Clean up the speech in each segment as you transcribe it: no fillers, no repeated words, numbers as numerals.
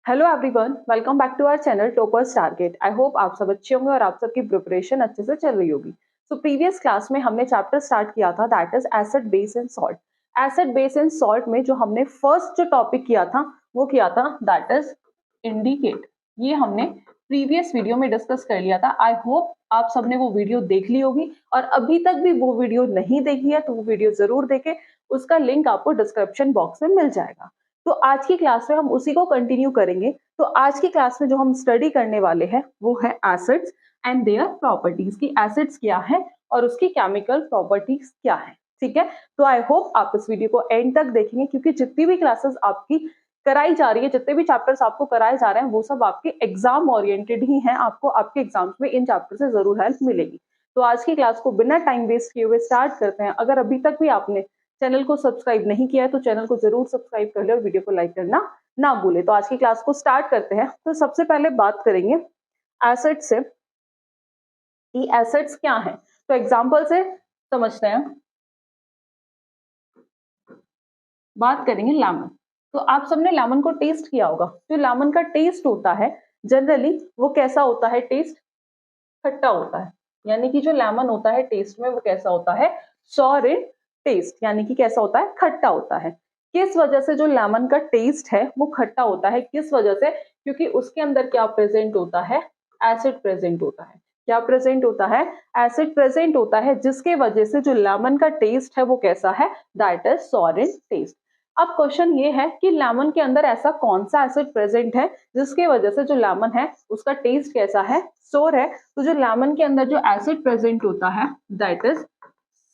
Hello everyone, welcome back to our channel toppers target. I hope आप सब अच्छे होंगे और आप सबकी प्रिपरेशन अच्छे से चल रही होगी। सो प्रीवियस क्लास में हमने चैप्टर स्टार्ट किया था, that is acid base and salt. Acid base and salt में जो हमने फर्स्ट जो टॉपिक किया था वो किया था दैट इज इंडिकेट। ये हमने प्रीवियस वीडियो में डिस्कस कर लिया था। आई होप आप सबने वो वीडियो देख ली होगी, और अभी तक भी वो वीडियो नहीं देखी है तो वो वीडियो जरूर देखें। उसका लिंक आपको डिस्क्रिप्शन बॉक्स में मिल जाएगा। तो आज की क्लास में हम उसी को कंटिन्यू करेंगे। तो आज की क्लास में जो हम स्टडी करने वाले हैं वो है एसिड्स एंड देयर प्रॉपर्टीज, की एसिड्स क्या है और उसकी केमिकल प्रॉपर्टीज क्या है। ठीक है, तो आई होप आप इस वीडियो को एंड तक देखेंगे, क्योंकि जितनी भी क्लासेस आपकी कराई जा रही है, जितने भी चैप्टर्स आपको कराए जा रहे हैं, वो सब आपके एग्जाम ओरिएंटेड ही हैं। आपको आपके एग्जाम्स में इन चैप्टर से जरूर हेल्प मिलेगी। तो आज की क्लास को बिना टाइम वेस्ट किए हुए स्टार्ट करते हैं। अगर अभी तक भी आपने चैनल को सब्सक्राइब नहीं किया है तो चैनल को जरूर सब्सक्राइब कर ले और वीडियो को लाइक करना ना भूले। तो आज की क्लास को स्टार्ट करते हैं। तो सबसे पहले बात करेंगे एसिड से, कि एसिड्स क्या हैं। तो एग्जांपल से समझते हैं। बात करेंगे लेमन। तो आप सबने लेमन को टेस्ट किया होगा। जो लेमन का टेस्ट होता है जनरली वो कैसा होता है? टेस्ट खट्टा होता है। यानी कि जो लेमन होता है टेस्ट में वो कैसा होता है? सॉर इन टेस्ट, यानी कि कैसा होता है? खट्टा होता है। किस वजह से जो लेमन का टेस्ट है वो खट्टा होता है? किस वजह से? क्योंकि उसके अंदर क्या प्रेजेंट होता है? एसिड प्रेजेंट होता है। क्या प्रेजेंट होता है? एसिड प्रेजेंट होता है, जिसके वजह से जो लेमन का टेस्ट है वो कैसा है? That is sour in taste. अब क्वेश्चन ये है कि लेमन के अंदर ऐसा कौन सा एसिड प्रेजेंट है जिसके वजह से जो लेमन है उसका टेस्ट कैसा है? सोर है। तो जो लेमन के अंदर जो एसिड प्रेजेंट होता है दैट इज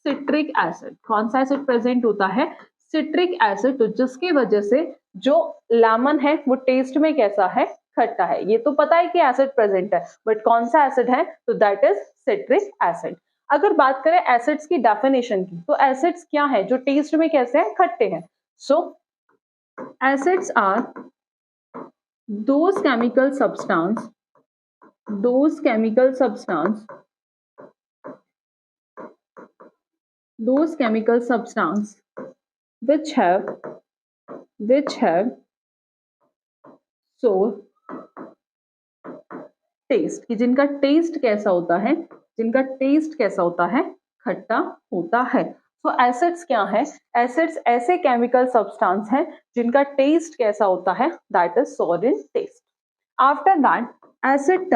सिट्रिक एसिड। कौन सा एसिड प्रेजेंट होता है? Citric acid. तो जिसकी वजह से जो लेमन है वो टेस्ट में कैसा है? खट्टा है। ये तो पता है कि एसिड प्रेजेंट है, बट कौन सा एसिड है? तो दैट इज सिट्रिक एसिड। अगर बात करें एसिड्स की डेफिनेशन की, तो एसिड्स क्या है जो टेस्ट में कैसे हैं? खट्टे हैं। So acids are those chemical substance those chemical substance those chemical substance which have sour taste, कि जिनका टेस्ट कैसा होता है? जिनका टेस्ट कैसा होता है? खट्टा होता है। तो एसिड्स क्या है? एसिड्स ऐसे केमिकल सब्सटेंस हैं जिनका टेस्ट कैसा होता है? That is sour in taste. After that acid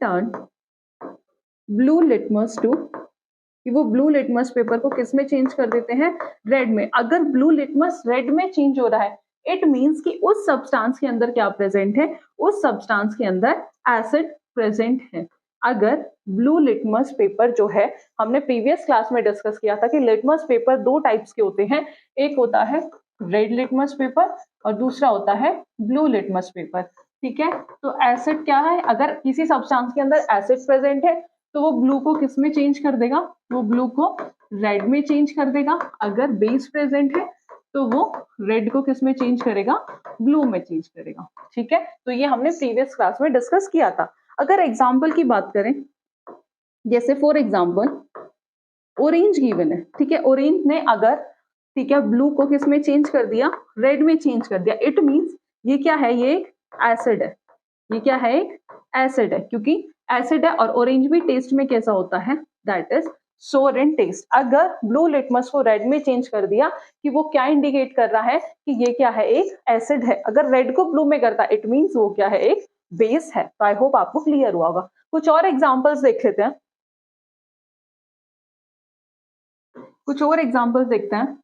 turn blue litmus to, कि वो ब्लू लिटमस पेपर को किस में चेंज कर देते हैं? रेड में। अगर ब्लू लिटमस रेड में चेंज हो रहा है, इट मींस कि उस सब्सटेंस के अंदर क्या प्रेजेंट है? उस सब्सटेंस के अंदर एसिड प्रेजेंट है। अगर ब्लू लिटमस पेपर जो है, हमने प्रीवियस क्लास में डिस्कस किया था कि लिटमस पेपर दो टाइप्स के होते हैं। एक होता है रेड लिटमस पेपर और दूसरा होता है ब्लू लिटमस पेपर। ठीक है, तो एसिड क्या है? अगर किसी सब्सटेंस के अंदर एसिड प्रेजेंट है तो वो ब्लू को किस में चेंज कर देगा? वो ब्लू को रेड में चेंज कर देगा। अगर बेस प्रेजेंट है तो वो रेड को किस में चेंज करेगा? ब्लू में चेंज करेगा। ठीक है, तो ये हमने प्रीवियस क्लास में डिस्कस किया था। अगर एग्जाम्पल की बात करें, जैसे फॉर एग्जाम्पल ऑरेंज गिवन है। ठीक है, ऑरेंज ने अगर, ठीक है, ब्लू को किस में चेंज कर दिया? रेड में चेंज कर दिया। इट मींस ये क्या है? ये एक एसिड है। ये क्या है? एक एसिड है, क्योंकि एसिड है। और ऑरेंज भी टेस्ट में कैसा होता है? That is sour in test. अगर ब्लू लिटमस को रेड में चेंज कर दिया, कि वो क्या इंडिकेट कर रहा है? कि ये क्या है? एक एसिड है। अगर रेड को ब्लू में करता, इट मींस वो क्या है? एक बेस है। तो आई होप आपको क्लियर हुआ होगा। कुछ और एग्जांपल्स देख लेते हैं। कुछ और एग्जांपल्स देखते हैं।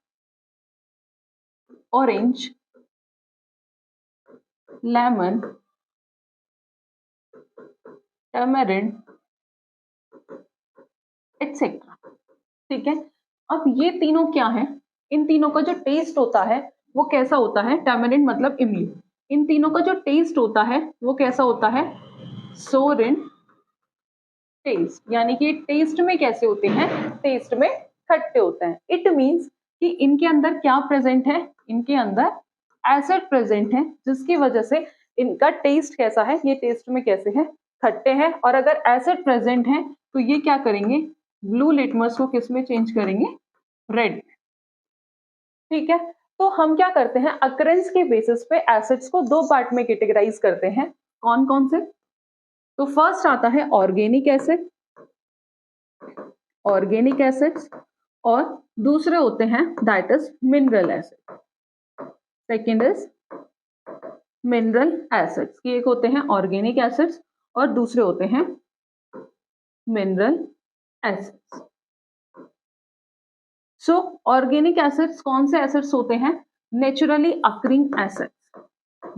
Orange, lemon, tamarind, etcetera. ठीक है, अब ये तीनों क्या है? इन तीनों का जो टेस्ट होता है वो कैसा होता है? टैमरिंड मतलब इमली। इन तीनों का जो टेस्ट होता है वो कैसा होता है? सोर इन टेस्ट। यानी कि टेस्ट में कैसे होते हैं? टेस्ट में खट्टे होते हैं। इट मींस कि इनके अंदर क्या प्रेजेंट है? इनके अंदर एसिड प्रेजेंट है, जिसकी वजह से इनका टेस्ट कैसा है? ये टेस्ट में कैसे है? खट्टे हैं। और अगर एसिड प्रेजेंट है तो ये क्या करेंगे? ब्लू लिटमस को किस में चेंज करेंगे? रेड। ठीक है, तो हम क्या करते हैं, अकरेंस के बेसिस पे एसिड्स को दो पार्ट में कैटेगराइज करते हैं। कौन कौन से? तो फर्स्ट आता है ऑर्गेनिक एसिड, ऑर्गेनिक एसिड्स, और दूसरे होते हैं that is mineral acid. Second is mineral acids, कि एक होते हैं ऑर्गेनिक एसिड्स और दूसरे होते हैं mineral acids. So organic acids कौन से एसिड्स होते हैं? नेचुरली अकरिंग एसिड्स,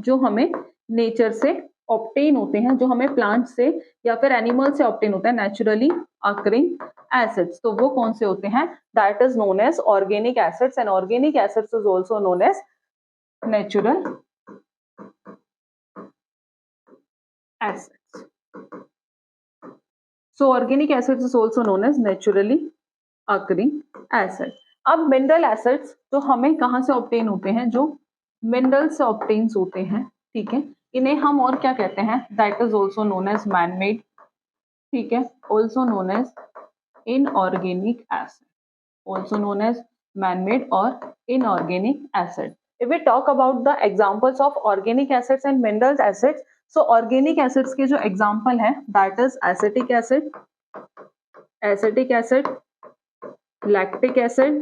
जो हमें नेचर से ऑब्टेन होते हैं, जो हमें प्लांट से या फिर एनिमल से ऑब्टेन होते हैं, नेचुरली अकरिंग एसिड्स। तो वो कौन से होते हैं? That is known as organic acids, and organic acids is also known as natural acids. So organic acids is also known as naturally occurring acid. अब मिनरल एसिड्स जो हमें कहाँ से ऑब्टेन होते हैं? जो मिनरल से ऑब्टेन होते हैं, ठीक है। इन्हें हम और क्या कहते हैं? That is also known as man made, ठीक है, also known as inorganic acid, also known as man made और inorganic acid. If we talk about the examples of organic acids and mineral acids, so organic acids के जो example है that is acetic acid, lactic acid,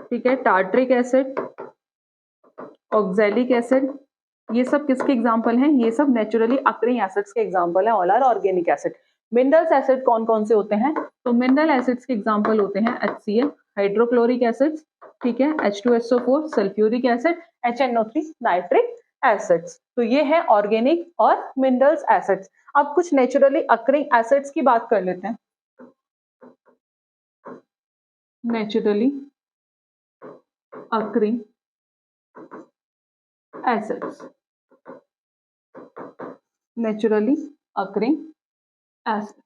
ठीक है, tartaric acid, oxalic acid, ये सब किसके example हैं? ये सब नेचुरली अकरिंग एसिड्स के एग्जाम्पल हैं, all are organic acid. Minerals acid कौन कौन से होते हैं? तो मिनरल एसिड्स के एग्जाम्पल होते हैं HCl, हाइड्रोक्लोरिक एसिड्स, ठीक है, H2SO4, sulphuric acid, HNO3, nitric acids. तो ये है ऑर्गेनिक और मिनरल्स एसिड्स। अब कुछ नेचुरली अकरिंग एसिड्स की बात कर लेते हैं। Naturally occurring acids, naturally occurring acids.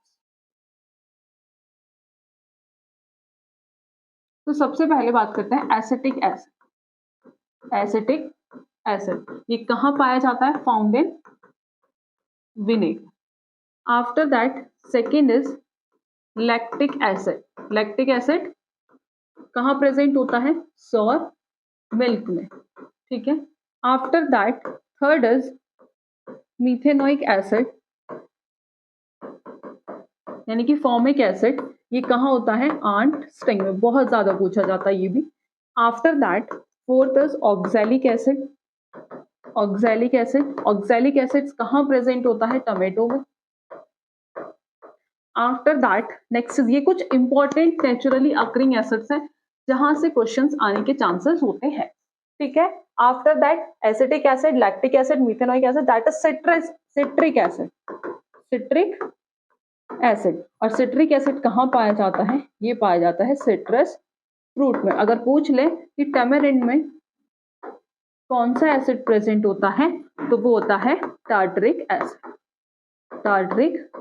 तो सबसे पहले बात करते हैं एसिटिक एसिड। एसिटिक एसिड ये कहाँ पाया जाता है? Found in vinegar. After that second is lactic acid. Lactic acid कहाँ प्रेजेंट होता है? सॉर मिल्क में, ठीक है। After that third is methanoic acid, यानी कि फॉर्मिक एसिड, ये कहाँ होता है? आंट स्टिंग में, बहुत ज्यादा पूछा जाता है ये भी। After that fourth is oxalic acid. Oxalic acid, oxalic acid कहाँ प्रेजेंट होता है? टमेटो में। आफ्टर दैट नेक्स्ट, ये कुछ इंपॉर्टेंट नेचुरली अकरिंग एसिड्स हैं जहां से क्वेश्चंस आने के चांसेस होते हैं, ठीक है। After that acetic acid, lactic acid, methanoic acid, that is citric acid, citric acid. और सिट्रिक एसिड कहाँ पाया जाता है? ये पाया जाता है सिट्रस फ्रूट में। अगर पूछ ले कि टैमेरिंड में कौन सा एसिड प्रेजेंट होता है, तो वो होता है टार्टरिक एसिड, टार्टरिक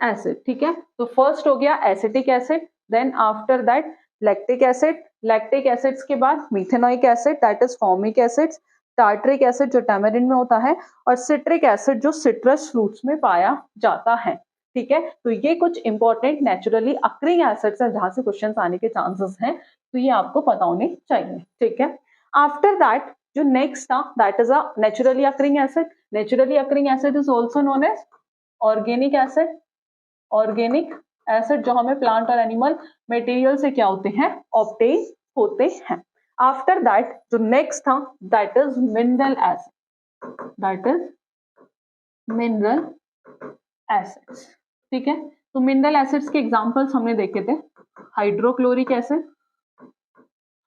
एसिड, ठीक है। तो फर्स्ट हो गया acetic acid, then after that lactic acid, lactic acids के बाद methanoic acid that is formic acids, tartaric acid जो टैमेरिंड में होता है, और सिट्रिक एसिड जो सिट्रस फ्रूट्स में पाया जाता है, ठीक है। तो ये कुछ इंपॉर्टेंट नेचुरली अकरिंग एसिड्स है जहां से क्वेश्चंस आने के चांसेस हैं, तो ये आपको पता होने चाहिए, ठीक है। आफ्टर दैट जो नेक्स्ट था that is a naturally occurring acid. Naturally occurring acid is also known as organic acid. Organic acid जो हमें प्लांट और एनिमल मटेरियल से क्या होते हैं? ऑब्टेन होते हैं। आफ्टर दैट जो नेक्स्ट था that is mineral acid, that is mineral acids, ठीक है। तो मिनरल एसिड्स के एग्जांपल्स हमने देखे थे, हाइड्रोक्लोरिक एसिड,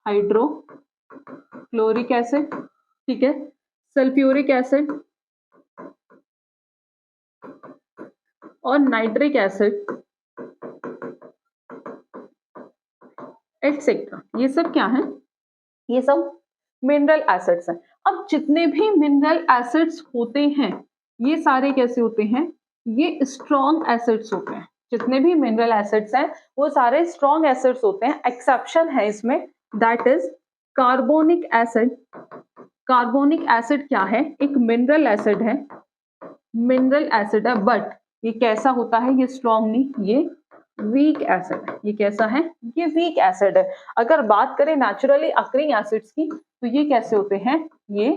हाइड्रोक्लोरिक एसिड, ठीक है, सल्फ्यूरिक एसिड और नाइट्रिक एसिड एटसेट्रा। ये सब क्या है? ये सब मिनरल एसिड्स हैं। अब जितने भी मिनरल एसिड्स होते हैं ये सारे कैसे होते हैं? ये स्ट्रॉन्ग एसिड्स होते हैं। जितने भी मिनरल एसिड्स हैं वो सारे स्ट्रॉन्ग एसिड्स होते हैं। एक्सेप्शन है इसमें, that is carbonic acid. Carbonic acid क्या है? एक मिनरल एसिड है, मिनरल एसिड है, बट ये कैसा होता है? ये स्ट्रॉन्ग नहीं, ये वीक एसिड। ये कैसा है? ये वीक एसिड है। अगर बात करें नेचुरली अकरिंग एसिड्स की तो ये कैसे होते हैं? ये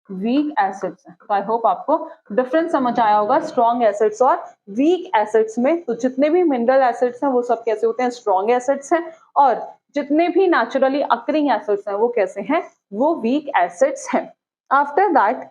वीक एसिड्स हैं। तो आई होप आपको डिफरेंस समझ आया होगा स्ट्रॉन्ग एसिड्स और वीक एसिड्स में। तो जितने भी मिनरल एसिड्स हैं वो सब कैसे होते हैं? स्ट्रॉन्ग एसिड्स हैं। और जितने भी नेचुरली अकरिंग एसिड्स हैं वो कैसे हैं? वो वीक एसिड्स हैं। आफ्टर दैट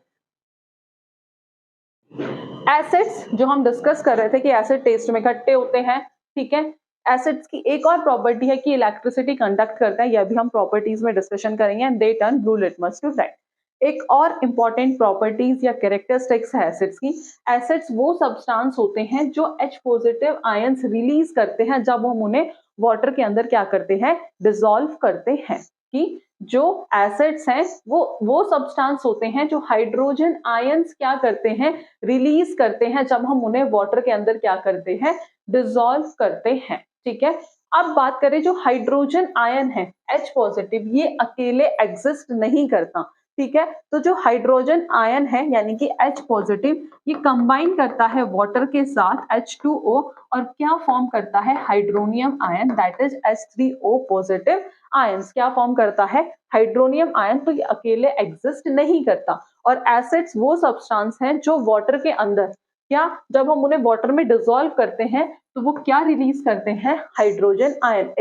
एसिड्स जो हम डिस्कस कर रहे थे कि एसिड टेस्ट में खट्टे होते हैं, ठीक है। एसिड्स की एक और प्रॉपर्टी है कि इलेक्ट्रिसिटी कंडक्ट करता है, यह भी हम प्रॉपर्टीज में डिस्कशन करेंगे। And they turn blue litmus to red. एक और इंपॉर्टेंट प्रॉपर्टीज या कैरेक्टरिस्टिक्स है एसिड्स की। एसिड्स वो सब्सटेंस होते हैं जो H पॉजिटिव आयंस रिलीज करते हैं जब हम उन्हें वाटर के अंदर क्या करते हैं? डिसॉल्व करते हैं। कि जो एसिड्स हैं वो सब्सटेंस होते हैं जो हाइड्रोजन आयंस क्या करते हैं? रिलीज करते हैं जब हम उन्हें वाटर के अंदर क्या करते हैं? डिसॉल्व करते हैं, ठीक है। अब बात करें जो हाइड्रोजन आयन है H पॉजिटिव, ये अकेले एग्जिस्ट नहीं करता, ठीक है। तो जो हाइड्रोजन आयन है यानी कि H पॉजिटिव, ये कंबाइन करता है वाटर के साथ H2O और क्या फॉर्म करता है? Hydronium ion, that is H3O positive ions. क्या फॉर्म करता है? Hydronium ion. तो ये अकेले एग्जिस्ट नहीं करता। और एसिड्स वो सब्सटेंस हैं जो वाटर के अंदर क्या, जब हम उन्हें वाटर में डिसॉल्व करते हैं तो वो क्या रिलीज करते हैं? Hydrogen ion.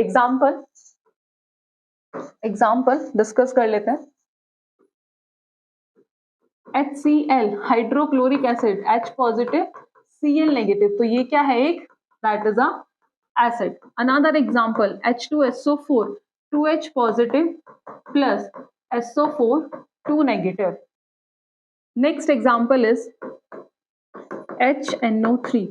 एग्जाम्पल डिस्कस कर लेते हैं। HCl hydrochloric acid, H positive Cl negative, तो ये क्या है? एक that is a acid. Another example H2SO4 2H positive plus SO4 2 negative. Next example is HNO3,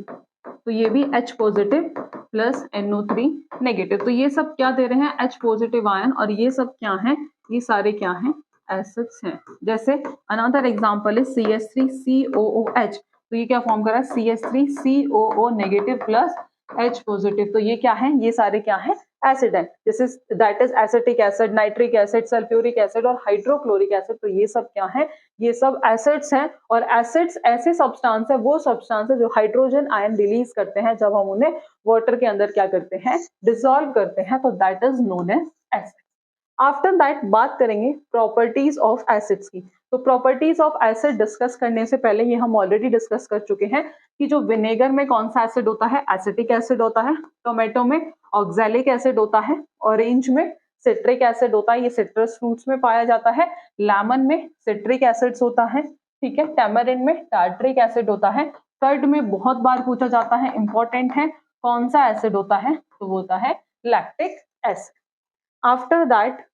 तो ये भी H positive plus NO3 negative. तो ये सब क्या दे रहे हैं? H positive ion. और ये सब क्या है? ये सारे क्या हैं? एसिड्स हैं। जैसे अनदर एग्जांपल इज CH3COOH, तो ये क्या फॉर्म कर रहा है? CH3COO negative plus H positive. तो ये क्या है? ये सारे क्या है? एसिड है। जैसे that is acetic acid, nitric acid, sulphuric acid और हाइड्रोक्लोरिक एसिड। तो ये सब क्या है? ये सब एसिड्स हैं। और एसिड्स ऐसे सब्सटेंस है, वो सब्सटेंस है जो हाइड्रोजन आयन रिलीज करते हैं जब हम उन्हें वाटर के अंदर क्या करते हैं? डिसॉल्व करते हैं। तो that is known as acid. After that बात करेंगे प्रॉपर्टीज ऑफ एसिड्स की। तो प्रॉपर्टीज ऑफ एसिड डिस्कस करने से पहले ये हम ऑलरेडी डिस्कस कर चुके हैं कि जो विनेगर में कौन सा एसिड होता है? एसिटिक एसिड होता है। टोमेटो में ऑक्सैलिक एसिड होता है। ऑरेंज में सिट्रिक एसिड होता है, ये सिट्रस फ्रूट्स में पाया जाता है। लेमन में सिट्रिक एसिड्स होता है, ठीक है। टैमरिंड में टार्ट्रिक एसिड होता है। कर्ड में बहुत बार पूछा जाता है, इंपॉर्टेंट है, कौन सा एसिड होता है? तो वो होता है lactic acid. After that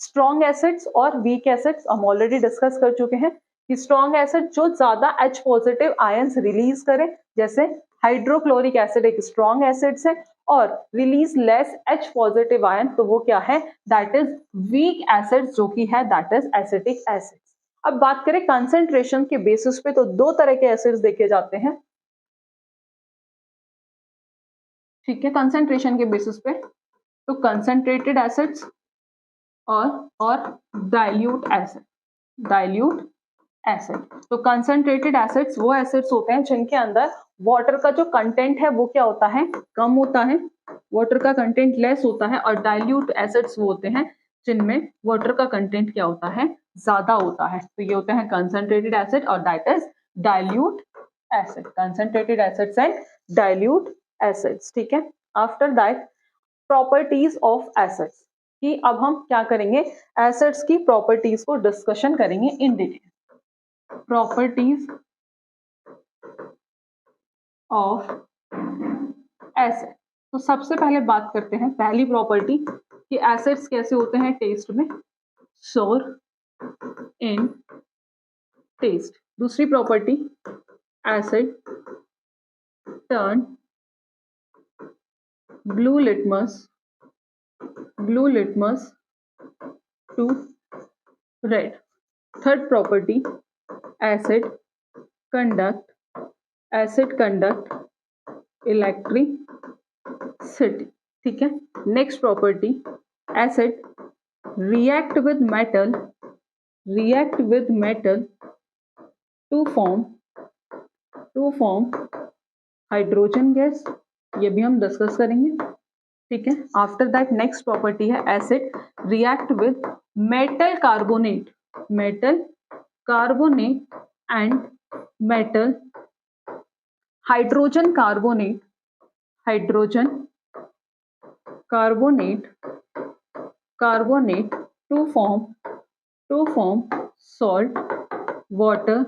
strong acids और वीक एसिड्स हम ऑलरेडी डिस्कस कर चुके हैं कि स्ट्रॉन्ग एसिड जो ज्यादा H पॉजिटिव आयंस रिलीज करे, जैसे हाइड्रोक्लोरिक एसिड एक स्ट्रॉन्ग एसिड है, और release less H positive ion, तो वो क्या है? दैट इज वीक एसिड, जो कि है दैट इज एसिटिक एसिड। अब बात करें कंसेंट्रेशन के बेसिस पे, तो दो तरह के एसिड्स देखे जाते हैं, ठीक है, कंसेंट्रेशन के बेसिस पे। तो कंसेंट्रेटेड एसिड्स और डाइल्यूट एसिड। तो कंसेंट्रेटेड एसिड्स वो एसिड्स होते हैं जिनके अंदर वाटर का जो कंटेंट है वो क्या होता है? कम होता है, वाटर का कंटेंट लेस होता है। और डाइल्यूट एसिड्स वो होते हैं जिनमें वाटर का कंटेंट क्या होता है? ज्यादा होता है। तो ये होते हैं कंसेंट्रेटेड एसिड और that is dilute acid. Concentrated acids and dilute acids, ठीक है। After that properties of acids कि अब हम क्या करेंगे? एसिड्स की प्रॉपर्टीज को डिस्कशन करेंगे in detail. Properties of acid. तो सबसे पहले बात करते हैं पहली प्रॉपर्टी कि एसिड्स कैसे होते हैं टेस्ट में? Sour in taste. दूसरी property, acid turn blue litmus to red. Third property, acid conduct electricity, ठीक है। Next property, acid react with metal to form hydrogen gas ये भी हम डिस्कस करेंगे, ठीक है। आफ्टर दैट नेक्स्ट प्रॉपर्टी है acid react with metal carbonate and metal hydrogen carbonate to form salt water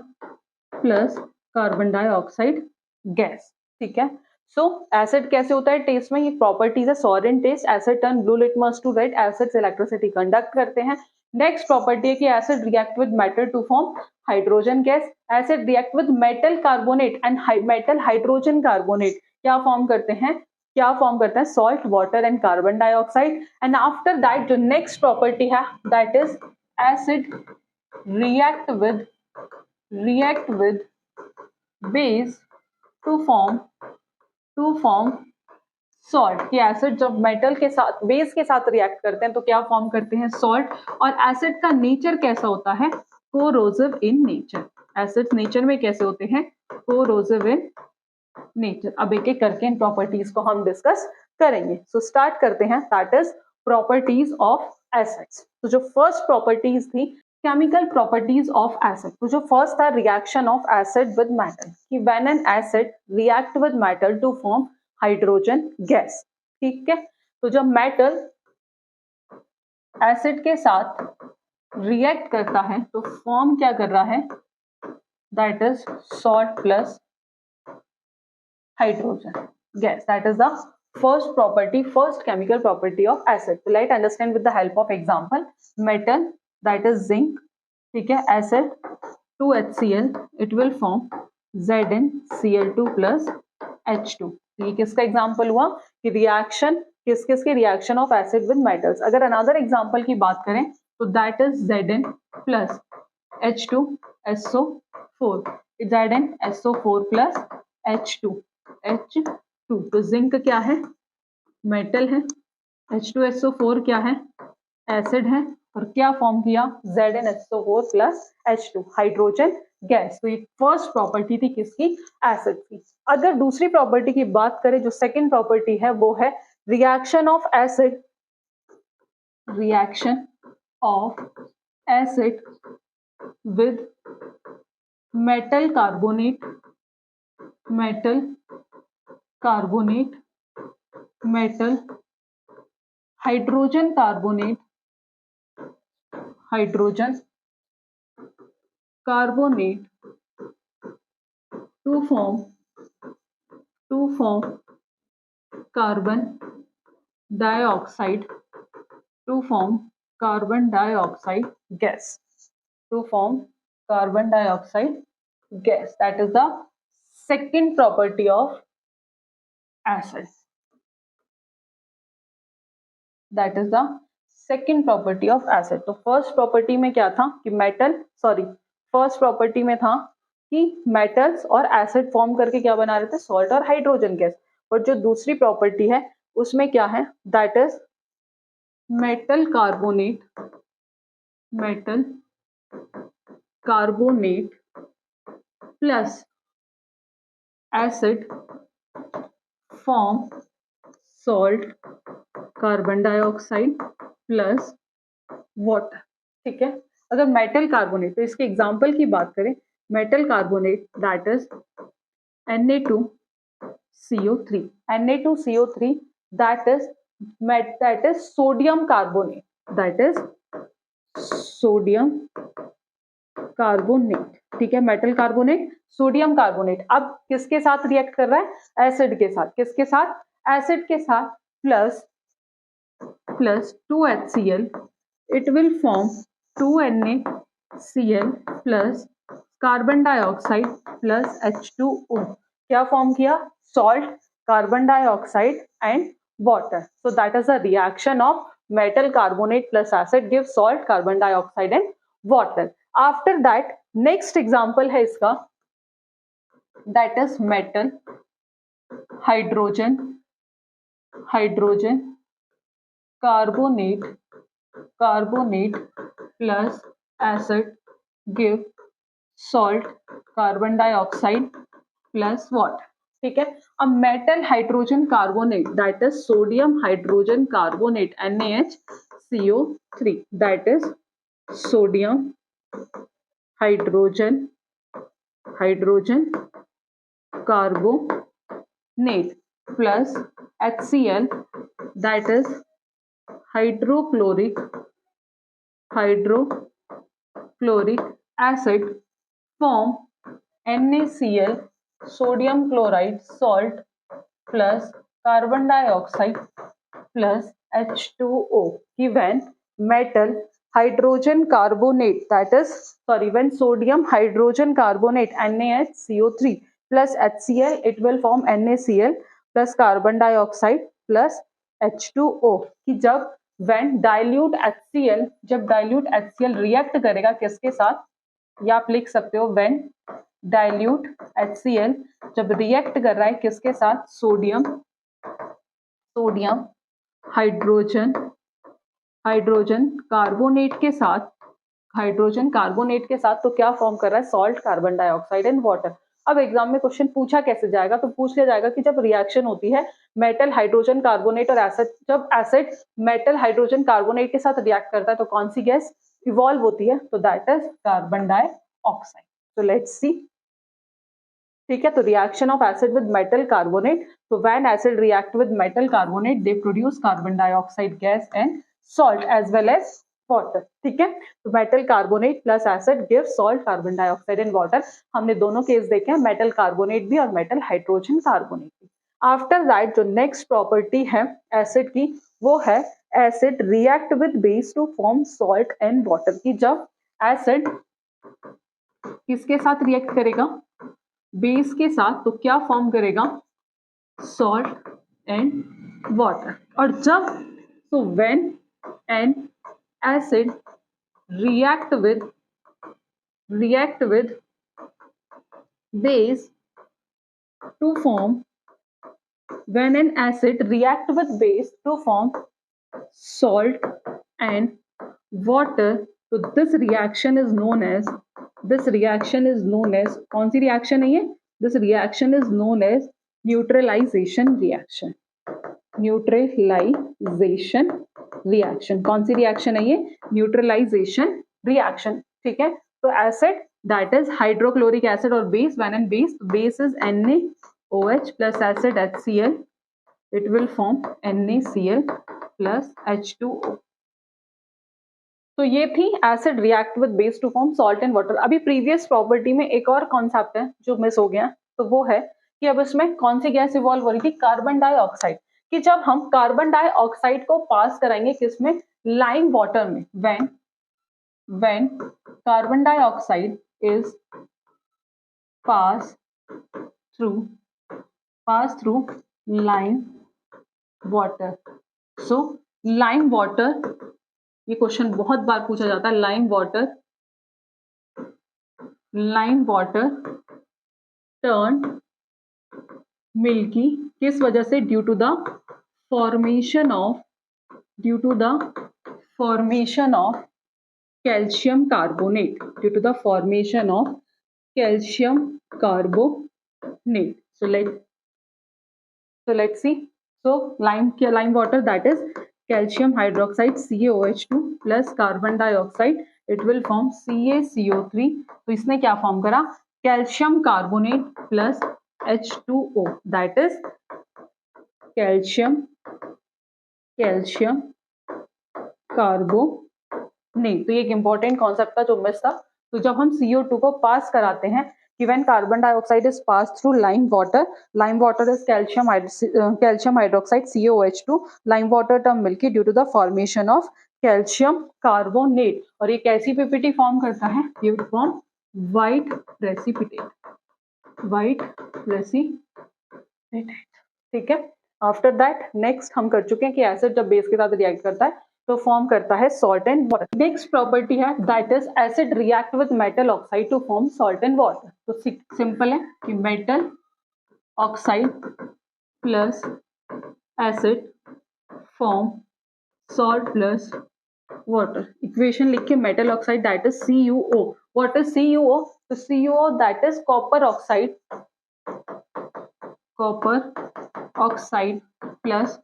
plus carbon dioxide gas, ठीक है। सो acid कैसे होता है टेस्ट में, ये प्रॉपर्टीज है solid test, acid turn blue litmus to red, acid से इलेक्ट्रिसिटी कंडक्ट करते हैं। नेक्स्ट प्रॉपर्टी है कि acid react with metal to form hydrogen gas, acid react with metal carbonate and metal hydrogen carbonate क्या form करते हैं salt water and carbon dioxide. And after that जो next property है that is acid react with base to form salt, कि acid जब metal के साथ base के साथ रिएक्ट करते हैं तो क्या फॉर्म करते हैं सॉल्ट। और एसिड का नेचर कैसा होता है corrosive in nature, acid nature में कैसे होते हैं कोरोसिव इन नेचर। अब एक एक करके इन प्रॉपर्टीज को हम डिस्कस करेंगे। सो स्टार्ट करते हैं, that is properties of acids. तो जो फर्स्ट प्रॉपर्टीज थी केमिकल प्रॉपर्टीज ऑफ एसिड, तो जो फर्स्ट था reaction of acid with metal, कि when an acid react with metal to form hydrogen gas, ठीक है। तो जब मेटल एसिड के साथ रिएक्ट करता है तो फॉर्म क्या कर रहा है that is salt plus hydrogen gas, that is the first chemical property of acid. So let's understand with the help of example. Metal, that is zinc, ठीक है, acid 2HCl, it will form ZnCl2 plus H2। ये किसका example हुआ कि reaction किसके reaction of acid with metals. अगर another example की बात करें तो that is Zn plus H2SO4, ZnSO4 plus H2। तो जिंक क्या है मेटल है, H2SO4 क्या है एसिड है, और क्या फॉर्म किया ZnSO4 plus H2 hydrogen gas. तो ये फर्स्ट प्रॉपर्टी थी किसकी एसिड की। अगर दूसरी प्रॉपर्टी की बात करें जो सेकंड प्रॉपर्टी है वो है reaction of acid with metal hydrogen carbonate to form carbon dioxide gas, that is the second property of acid, तो फर्स्ट प्रॉपर्टी में क्या था कि फर्स्ट प्रॉपर्टी में था कि मेटल्स और एसिड फॉर्म करके क्या बना रहे थे सॉल्ट और हाइड्रोजन गैस। और जो दूसरी प्रॉपर्टी है उसमें क्या है that is metal carbonate plus acid form salt carbon dioxide plus water, ठीक है। अगर मेटल कार्बोनेट, तो इसके एग्जांपल की बात करें metal carbonate that is Na2CO3 that is sodium carbonate, ठीक है, मेटल कार्बोनेट सोडियम कार्बोनेट। अब किसके साथ रिएक्ट कर रहा है एसिड के साथ, किसके साथ एसिड के साथ, plus 2HCl, it will form 2NaCl plus carbon dioxide plus H2O, क्या फॉर्म किया salt carbon dioxide and water. So that is the reaction of metal carbonate plus acid give salt carbon dioxide and water. After that next example है इसका that is metal hydrogen carbonate plus acid give salt carbon dioxide plus water. ठीक है। अब metal hydrogen carbonate that is sodium hydrogen carbonate NaHCO3 that is sodium hydrogen carbonate plus HCl that is hydrochloric acid form NaCl sodium chloride salt plus carbon dioxide plus H2O कि when metal hydrogen carbonate that is when sodium hydrogen carbonate NaHCO3 plus HCl it will form NaCl plus carbon dioxide plus H2O कि जब when dilute HCl जब dilute HCl react करेगा किसके साथ, या आप लिख सकते हो when dilute HCl जब रिएक्ट कर रहा है किसके साथ, सोडियम हाइड्रोजन कार्बोनेट के साथ तो क्या फॉर्म कर रहा है, salt, carbon dioxide and water. अब एग्जाम में क्वेश्चन पूछा कैसे जाएगा, तो पूछ लिया जाएगा कि जब रिएक्शन होती है मेटल हाइड्रोजन कार्बोनेट और एसिड, जब एसिड मेटल हाइड्रोजन कार्बोनेट के साथ रिएक्ट करता है तो कौन सी गैस इवॉल्व होती है, तो दैट इज कार्बन डाइऑक्साइड। तो लेट्स सी, ठीक है। तो reaction of acid with metal carbonate, तो when acid react with metal carbonate they produce carbon dioxide gas and salt as well as water, ठीक है। तो metal carbonate plus acid give salt, carbon dioxide and water. हमने दोनों case देखे हैं, metal carbonate भी और मेटल हाइड्रोजन कार्बोनेट भी। आफ्टर दैट जो नेक्स्ट प्रॉपर्टी है एसिड की वो है acid react with base to form salt and water, की जब एसिड किसके साथ रिएक्ट करेगा, बेस के साथ, तो क्या फॉर्म करेगा, सॉल्ट एंड वाटर। और जब तो when an acid react with base to form when an acid react with base to form salt and water, so this reaction is known as कौन सी रिएक्शन है ये, this reaction is known as neutralization reaction। कौन सी reaction है ये, neutralisation reaction, ठीक है। तो acid that is hydrochloric acid और base, when an base is NaOH plus acid HCl, it will form NaCl plus H2O। तो ये थी acid react with base to form salt and water. अभी previous property में एक और concept है जो मिस हो गया, तो वो है कि अब इसमें कौन सी गैस इवॉल्व हो रही थी, कार्बन डाइऑक्साइड, कि जब हम कार्बन डाइऑक्साइड को पास कराएंगे किसमें, लाइम वाटर में, when carbon dioxide is pass through lime water। so lime water, ये क्वेश्चन बहुत बार पूछा जाता है, लाइम वाटर टर्न मिल्की, किस वजह से, due to the formation of calcium carbonate, so let's see। so lime water that is calcium hydroxide CaOH2 plus carbon dioxide, it will form CaCO3। तो इसने क्या फॉर्म करा, calcium carbonate plus H2O that is calcium carbonate. तो ये एक important concept था जो miss था। तो जब हम CO2 को पास कराते हैं, कि when carbon dioxide is passed through lime water is calcium hydroxide CaOH2, lime water term milky due to the formation of calcium carbonate। और ये कैसी पीपीटी फॉर्म करता है, ये फॉर्म व्हाइट प्रेसिपिटेट, ठीक है। आफ्टर दैट नेक्स्ट हम कर चुके हैं कि एसिड जब बेस के साथ रिएक्ट करता है तो फॉर्म करता है salt and water. Next property है that is acid react with metal oxide to form salt and water. तो सिंपल है कि metal oxide plus acid form salt plus water. Equation लिख के, metal oxide that is CuO। What is CuO, तो CuO that is copper oxide copper oxide plus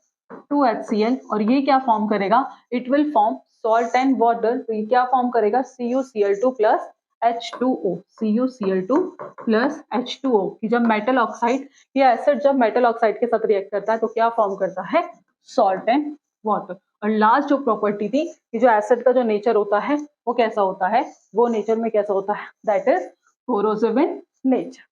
2HCl, और ये क्या form करेगा, it will form salt and water. तो ये क्या फॉर्म करेगा, CuCl2 plus H2O, CuCl2 plus H2O। कि जब मेटल ऑक्साइड या एसिड जब मेटल ऑक्साइड के साथ रिएक्ट करता है तो क्या फॉर्म करता है, सॉल्ट एंड वाटर। और लास्ट जो प्रॉपर्टी थी कि जो एसिड का जो नेचर होता है वो कैसा होता है, वो नेचर में कैसा होता है, that is corrosive in nature.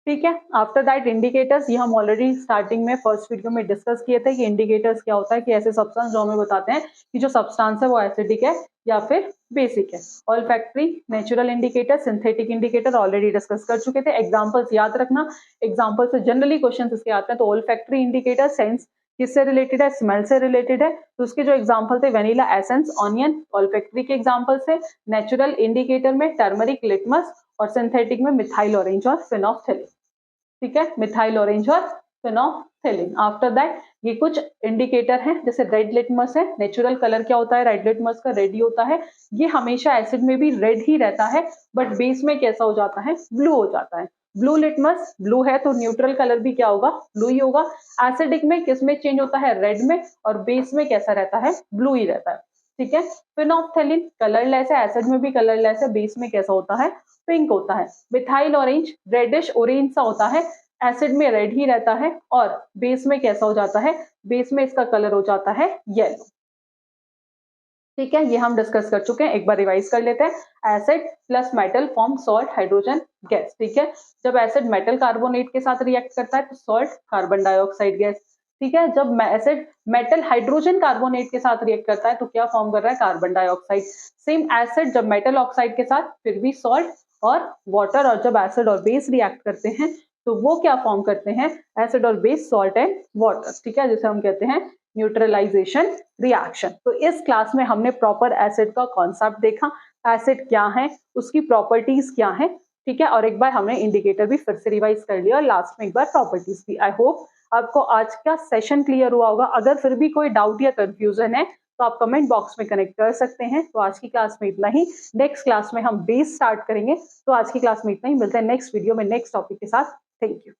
ठीक है, आफ्टर दैट इंडिकेटर्स, ये हम ऑलरेडी स्टार्टिंग में फर्स्ट वीडियो में डिस्कस किए थे कि इंडिकेटर्स क्या होता है, कि ऐसे सब्सटेंस जो हमें बताते हैं कि जो सब्सटेंस है वो एसिडिक है या फिर बेसिक है। Olfactory, natural indicator, synthetic indicator already discuss कर चुके थे। एग्जांपल्स याद रखना, एग्जांपल से जनरली क्वेश्चन इसके आते हैं। तो ऑल्फैक्टरी इंडिकेटर सेंस किससे रिलेटेड है, स्मेल से रिलेटेड है, तो उसके जो एग्जांपल थे वेनिला एसेंस, ऑनियन, ऑल्फैक्टरी के एग्जांपल से। नेचुरल इंडिकेटर में टर्मरिक, लिटमस, और सिंथेटिक में मिथाइल ऑरेंज और फिनोल्फथैलीन। ठीक है, मिथाइल ऑरेंज और फिनोल्फथैलीन। आफ्टर दैट ये कुछ इंडिकेटर हैं, जैसे रेड लिटमस है। नेचुरल कलर क्या होता है रेड लिटमस का, रेड ही होता है। ये हमेशा एसिड में भी रेड ही रहता है, बट बेस में कैसा हो जाता है, ब्लू हो जाता है। ब्लू लिटमस ब्लू है तो न्यूट्रल कलर भी क्या होगा, ब्लू ही होगा। एसिडिक में किस में चेंज होता है, रेड में, और बेस में कैसा रहता है, ब्लू ही रहता है। ठीक है, फिनोल्फथैलीन कलरलेस है, एसिड में भी कलरलेस है, बेस में कैसा होता है, पिंक होता है। मिथाइल ऑरेंज रेडिश ऑरेंज सा होता है, एसिड में रेड ही रहता है, और बेस में कैसा हो जाता है, बेस में इसका कलर हो जाता है येलो। ठीक है, ये हम डिस्कस कर चुके हैं, एक बार रिवाइज कर लेते हैं। Acid plus metal form salt hydrogen gas. ठीक है, जब एसिड मेटल कार्बोनेट के साथ रिएक्ट करता है तो सॉल्ट कार्बन डाइऑक्साइड गैस। ठीक है, जब एसिड मेटल हाइड्रोजन कार्बोनेट के साथ रिएक्ट करता है तो क्या फॉर्म कर रहा है, कार्बन डाइऑक्साइड। सेम एसिड जब मेटल ऑक्साइड के साथ, फिर भी सॉल्ट और वाटर, और जब एसिड और बेस रिएक्ट करते हैं तो वो क्या फॉर्म करते हैं, एसिड और बेस, सॉल्ट एंड वाटर। ठीक है, जिसे हम कहते हैं न्यूट्रलाइजेशन रिएक्शन। तो इस क्लास में हमने प्रॉपर एसिड का कॉन्सेप्ट देखा, एसिड क्या है, उसकी प्रॉपर्टीज क्या है। ठीक है, और एक बार हमने इंडिकेटर भी फिर से रिवाइज कर लिया, और लास्ट में एक बार प्रॉपर्टीज भी। आई होप आपको आज का सेशन क्लियर हुआ होगा। अगर फिर भी कोई डाउट या कंफ्यूजन है तो आप कमेंट बॉक्स में कनेक्ट कर सकते हैं। तो आज की क्लास में इतना ही, नेक्स्ट क्लास में हम बेस स्टार्ट करेंगे। तो आज की क्लास में इतना ही, मिलते हैं नेक्स्ट वीडियो में नेक्स्ट टॉपिक के साथ। Thank you.